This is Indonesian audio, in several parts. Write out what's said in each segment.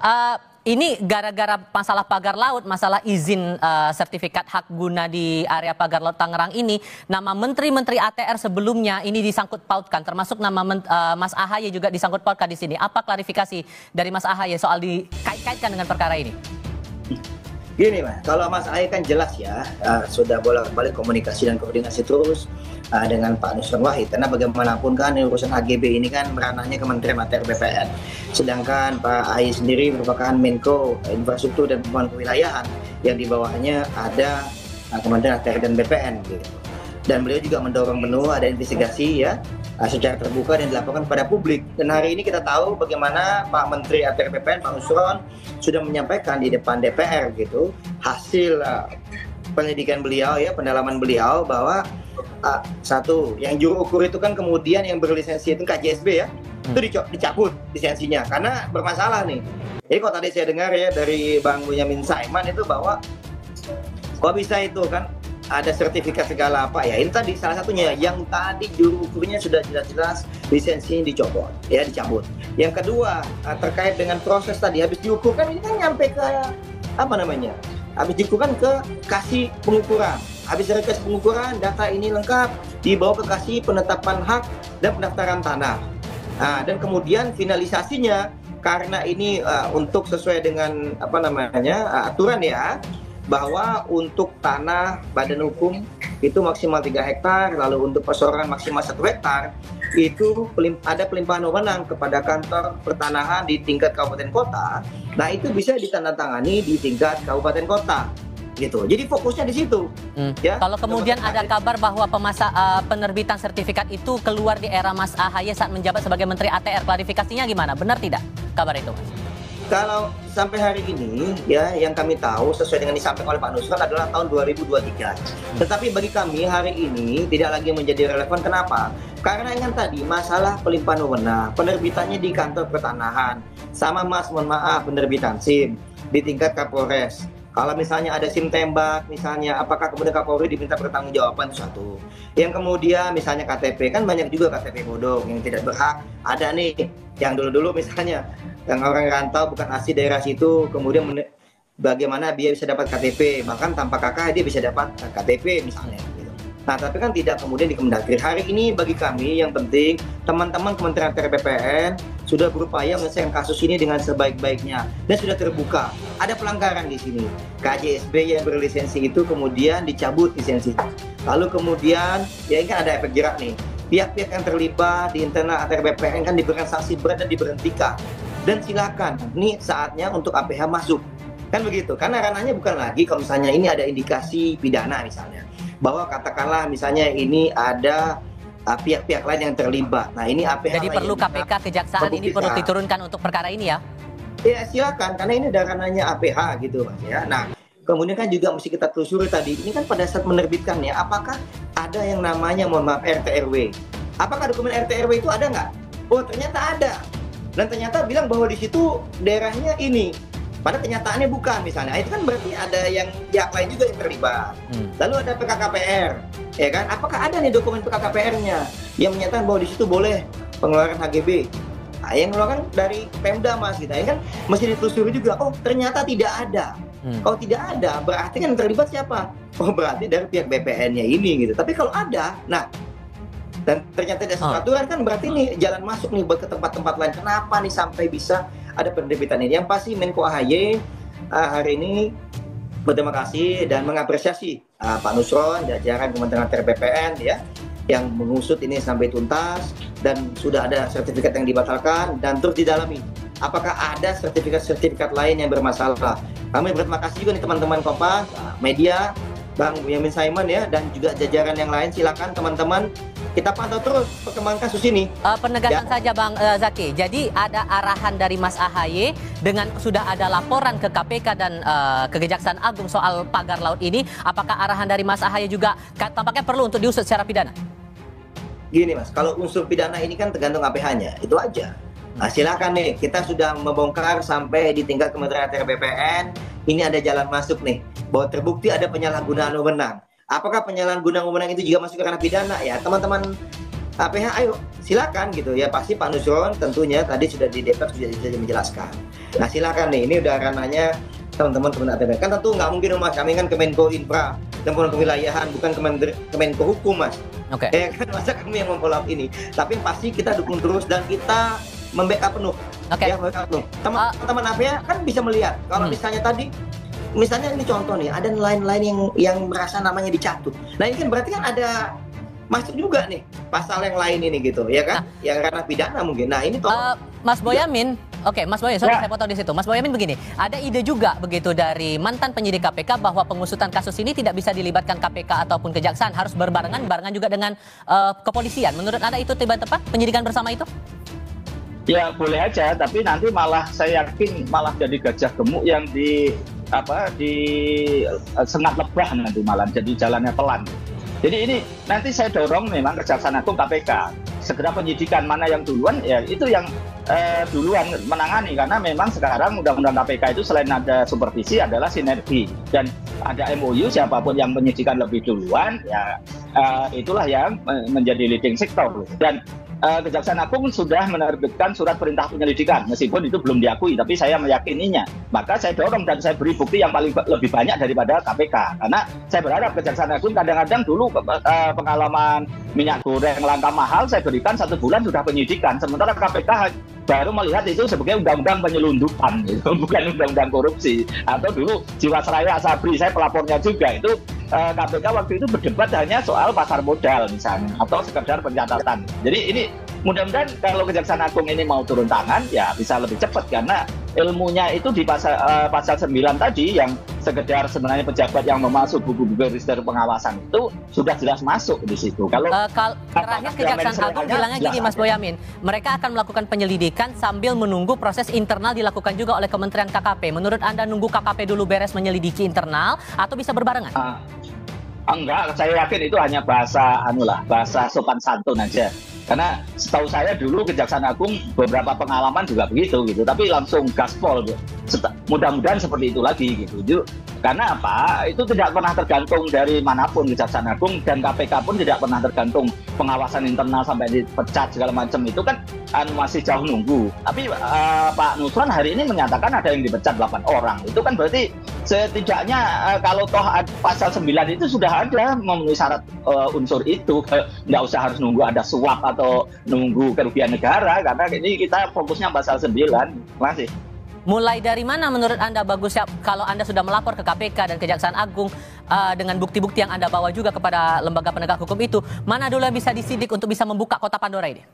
Eh, ini gara-gara masalah pagar laut, masalah izin sertifikat hak guna di area pagar laut Tangerang ini, nama menteri-menteri ATR sebelumnya ini disangkut pautkan, termasuk nama Mas AHY juga disangkut pautkan di sini. Apa klarifikasi dari Mas AHY soal dikait-kaitkan dengan perkara ini? Gini Mas, kalau Mas AHY kan jelas ya, sudah bolak-balik komunikasi dan koordinasi terus dengan Pak Nusron Wahid, karena bagaimanapun kan urusan HGB ini kan ranahnya Kementerian ATR BPN, sedangkan Pak AHY sendiri merupakan Menko Infrastruktur dan Pembangunan Kewilayahan yang di bawahnya ada Kementerian ATR dan BPN gitu. Dan beliau juga mendorong penuh ada investigasi ya secara terbuka dan dilakukan kepada publik. Dan hari ini kita tahu bagaimana Pak Menteri ATR BPN Pak Nusron sudah menyampaikan di depan DPR gitu hasil penelitian beliau ya, pendalaman beliau bahwa satu yang juru ukur itu kan kemudian yang berlisensi itu KJSB ya, itu dicabut lisensinya karena bermasalah nih. Jadi kalau tadi saya dengar ya dari Bang Bonyamin Saiman itu bahwa kok bisa itu kan ada sertifikat segala apa ya, ini tadi salah satunya yang tadi juru ukurnya sudah jelas-jelas lisensinya dicopot ya, dicabut. Yang kedua terkait dengan proses tadi habis diukur kan ini kan nyampe ke apa namanya, habis diukur kan ke kasih pengukuran, habis dari kasih pengukuran data ini lengkap dibawa ke kasih penetapan hak dan pendaftaran tanah. Nah, dan kemudian finalisasinya karena ini untuk sesuai dengan apa namanya aturan ya, bahwa untuk tanah badan hukum itu maksimal 3 hektar, lalu untuk perseorangan maksimal 1 hektar, itu ada pelimpahan wewenang kepada kantor pertanahan di tingkat kabupaten kota. Nah itu bisa ditandatangani di tingkat kabupaten kota gitu. Jadi fokusnya di situ. Ya. Kalau kemudian ada kabar bahwa penerbitan sertifikat itu keluar di era Mas AHY saat menjabat sebagai Menteri ATR, klarifikasinya gimana? Benar tidak kabar itu, Mas? Kalau sampai hari ini ya yang kami tahu sesuai dengan disampaikan oleh Pak Nusron adalah tahun 2023. Tetapi bagi kami hari ini tidak lagi menjadi relevan. Kenapa? Karena yang tadi masalah pelimpahan wewenang, penerbitannya di kantor pertanahan, sama Mas mohon maaf penerbitan SIM di tingkat Kapolres. Kalau misalnya ada SIM tembak, misalnya apakah kemudian Kapolri diminta pertanggungjawaban itu satu. Yang kemudian misalnya KTP, kan banyak juga KTP bodong yang tidak berhak. Ada nih yang dulu-dulu misalnya yang orang rantau bukan asli daerah situ, kemudian bagaimana dia bisa dapat KTP, bahkan tanpa kakak dia bisa dapat KTP misalnya gitu. Nah tapi kan tidak kemudian di Kemendagri. Hari ini bagi kami yang penting teman-teman Kementerian ATR BPN sudah berupaya menyelesaikan kasus ini dengan sebaik-baiknya dan sudah terbuka. Ada pelanggaran di sini. KJSB yang berlisensi itu kemudian dicabut lisensinya. Lalu kemudian ya ini kan ada efek jerak nih. Pihak-pihak yang terlibat di internal ATR BPN kan diberikan sanksi berat dan diberhentikan. Dan silakan, ini saatnya untuk APH masuk. Kan begitu, karena ranahnya bukan lagi kalau misalnya ini ada indikasi pidana misalnya. Bahwa katakanlah misalnya ini ada pihak-pihak lain yang terlibat. Nah ini APH. Jadi perlu KPK, Kejaksaan ini perlu diturunkan untuk perkara ini ya? Ya silakan, karena ini ada ranahnya APH gitu Mas ya. Nah kemudian kan juga mesti kita telusuri tadi, ini kan pada saat menerbitkan ya, apakah ada yang namanya mohon maaf RT/RW? Apakah dokumen RT/RW itu ada nggak? Oh ternyata ada. Dan ternyata bilang bahwa di situ daerahnya ini, pada kenyataannya bukan misalnya. Itu kan berarti ada yang pihak lain juga yang terlibat. Lalu ada PKKPR, ya kan? Apakah ada nih dokumen PKKPR-nya yang menyatakan bahwa di situ boleh pengeluaran HGB? Nah, yang mengeluarkan dari Pemda Mas kita, ya kan? Mesti ditelusuri juga. Oh ternyata tidak ada. Kalau tidak ada, berarti kan yang terlibat siapa? Oh berarti dari pihak BPN-nya ini gitu. Tapi kalau ada, nah. Dan ternyata ada peraturan kan berarti nih jalan masuk nih buat ke tempat-tempat lain. Kenapa nih sampai bisa ada penerbitan ini? Yang pasti Menko AHY hari ini berterima kasih dan mengapresiasi Pak Nusron, jajaran Kementerian ATR BPN ya, yang mengusut ini sampai tuntas dan sudah ada sertifikat yang dibatalkan dan terus didalami. Apakah ada sertifikat-sertifikat lain yang bermasalah? Kami berterima kasih juga nih teman-teman Kompas, media, Bang Bonyamin Saiman ya, dan juga jajaran yang lain. Silakan teman-teman kita pantau terus perkembangan kasus ini. Penegasan saja Bang Zaki. Jadi ada arahan dari Mas AHY dengan sudah ada laporan ke KPK dan ke Kejaksaan Agung soal pagar laut ini. Apakah arahan dari Mas AHY juga tampaknya perlu untuk diusut secara pidana? Gini Mas, kalau unsur pidana ini kan tergantung APH-nya, itu aja. Nah, silakan nih, kita sudah membongkar sampai di tingkat Kementerian ATR BPN. Ini ada jalan masuk nih, bahwa terbukti ada penyalahgunaan wewenang. Apakah penyalahgunaan wewenang itu juga masuk ke ranah pidana? Ya teman-teman APH ayo silakan gitu ya. Pasti Pak Nusron tentunya tadi sudah di DPR sudah menjelaskan. Nah silakan nih, ini udah ranahnya teman-teman ATM. Kan tentu nggak mungkin Mas, kami kan Kemenko Infra dan kewilayahan, bukan Kemenko Hukum Mas. Oke. Ya kan, masa kami yang memfollow up ini. Tapi pasti kita dukung terus dan kita membackup penuh. Oke. Ya, backup penuh. Teman-teman APA kan bisa melihat kalau misalnya tadi, misalnya ini contoh nih, ada nelayan-nelayan yang merasa namanya dicatut. Nah ini kan berarti kan ada masuk juga nih pasal yang lain ini gitu, ya kan? Yang karena pidana mungkin. Nah ini Mas Boyamin, oke, Mas Boyamin, sorry saya potong di situ. Mas Boyamin begini, ada ide juga begitu dari mantan penyidik KPK bahwa pengusutan kasus ini tidak bisa dilibatkan KPK ataupun kejaksaan, harus barengan juga dengan kepolisian. Menurut Anda itu tiba tepat penyidikan bersama itu? Ya boleh aja, tapi nanti malah saya yakin malah jadi gajah gemuk yang di sengat lebah nanti malah jadi jalannya pelan. Jadi ini nanti saya dorong memang Kejaksaan Agung KPK segera penyidikan mana yang duluan, ya itu yang duluan menangani, karena memang sekarang Undang-Undang KPK itu selain ada supervisi adalah sinergi dan ada MOU, siapapun yang penyidikan lebih duluan ya itulah yang menjadi leading sector. Dan Kejaksaan Agung sudah menerbitkan surat perintah penyelidikan, meskipun itu belum diakui, tapi saya meyakininya. Maka saya dorong dan saya beri bukti yang lebih banyak daripada KPK. Karena saya berharap Kejaksaan Agung kadang-kadang dulu pengalaman minyak goreng langka mahal, saya berikan 1 bulan sudah penyidikan. Sementara KPK baru melihat itu sebagai undang-undang penyelundupan, gitu. Bukan undang-undang korupsi. Atau dulu Jiwasraya Sabri, saya pelapornya juga, itu KPK waktu itu berdebat hanya soal pasar modal misalnya, atau sekedar pencatatan. Jadi ini mudah-mudahan kalau Kejaksaan Agung ini mau turun tangan, ya bisa lebih cepat, karena ilmunya itu di pasal 9 tadi yang sekedar sebenarnya pejabat yang memasuk buku-buku register pengawasan itu sudah jelas masuk di situ. Kalau terakhir Kejaksaan Agung bilangnya gini Mas Boyamin, mereka akan melakukan penyelidikan sambil menunggu proses internal dilakukan juga oleh Kementerian KKP. Menurut Anda nunggu KKP dulu beres menyelidiki internal atau bisa berbarengan? Enggak, saya yakin itu hanya bahasa bahasa sopan santun aja. Karena setahu saya dulu Kejaksaan Agung beberapa pengalaman juga begitu gitu, tapi langsung gaspol gitu. Mudah-mudahan seperti itu lagi gitu. Karena apa? Itu tidak pernah tergantung dari manapun Kejaksaan Agung, dan KPK pun tidak pernah tergantung pengawasan internal sampai dipecat segala macam, itu kan masih jauh nunggu. Tapi Pak Nusron hari ini menyatakan ada yang dipecat 8 orang. Itu kan berarti setidaknya kalau toh pasal 9 itu sudah ada memenuhi syarat unsur itu. Nggak usah harus nunggu ada suap atau nunggu kerugian negara, karena ini kita fokusnya pasal 9. Masih. Mulai dari mana menurut Anda bagus ya kalau Anda sudah melapor ke KPK dan Kejaksaan Agung dengan bukti-bukti yang Anda bawa juga kepada lembaga penegak hukum itu, mana dulu yang bisa disidik untuk bisa membuka kotak Pandora ini?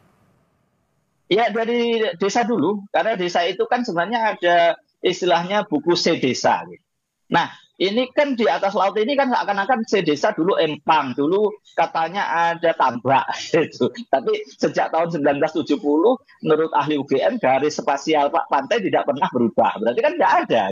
Ya dari desa dulu, karena desa itu kan sebenarnya ada istilahnya buku C desa. Nah ini kan di atas laut ini kan seakan-akan C desa dulu empang, dulu katanya ada tambak gitu. Tapi sejak tahun 1970 menurut ahli UGM garis spasial pantai tidak pernah berubah. Berarti kan tidak ada.